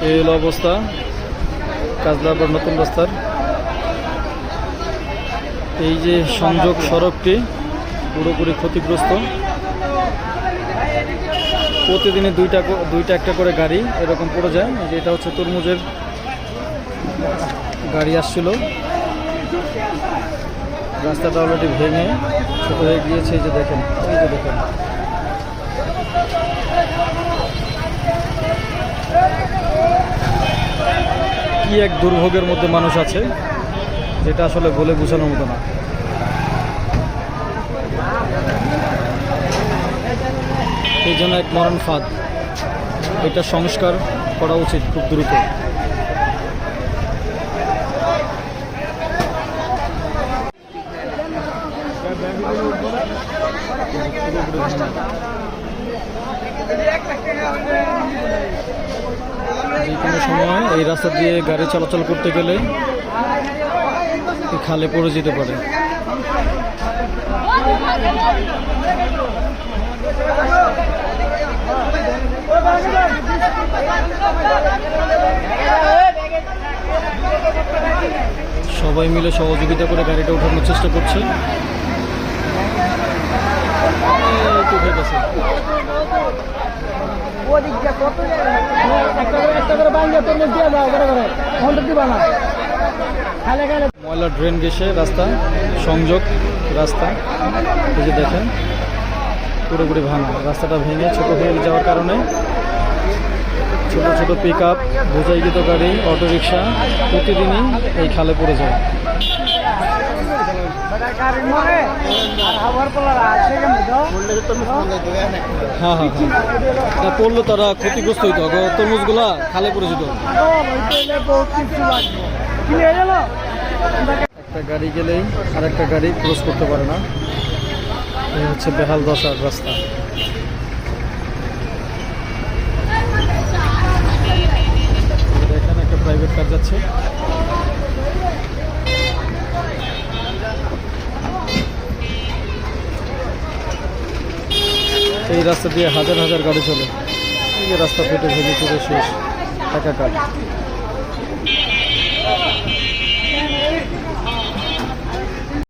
এই হলো অবস্থা কাজলাপাড় নতুন রাস্তার। এই যে সংযোগ সড়কটি পুরোপুরি ক্ষতিগ্রস্ত। প্রতিদিনে দুইটা একটা করে গাড়ি এরকম পড়ে যায়। এটা হচ্ছে তরমুজের গাড়ি আসছিল, রাস্তাটা অলরেডি ভেঙে ছোট হয়ে গিয়েছে। এই যে দেখেন, এই যে দেখেন, কি এক দুর্ভোগের মধ্যে মানুষ আছে যেটা আসলে বলে বোঝানোর মতো না। এই জন্য এক মরণ ফাঁদ, এটা সংস্কার করা উচিত খুব দ্রুত। যে কোনো সময় এই রাস্তা দিয়ে গাড়ি চলাচল করতে গেলে খালে পড়ে যেতে পারে। সবাই মিলে সহযোগিতা করে গাড়িটা উঠানোর চেষ্টা করছে। ময়লা ড্রেন গেছে রাস্তা, সংযোগ রাস্তা, এই যে দেখেন পুরোপুরি ভাঙা। রাস্তাটা ভেঙে ছোট হয়ে যাওয়ার কারণে ছোট ছোট পিক আপ, বোঝাইকৃত গাড়ি, অটোরিকশা প্রতিদিনই এই খালে পড়ে যায়। হ্যাঁ হ্যাঁ হ্যাঁ, পড়লে তারা ক্ষতিগ্রস্ত হইতো, তরমুজগুলা খালে পড়ে যেত। একটা গাড়ি গেলেই আর একটা গাড়ি ক্রস করতে পারে না। এই হচ্ছে বেহাল দশার রাস্তা। এখানে একটা প্রাইভেট কার যাচ্ছে। এই রাস্তা দিয়ে হাজার হাজার গাড়ি চলে। এই যে রাস্তা ফেটে ভেঙে চলে শেষ, একাকার।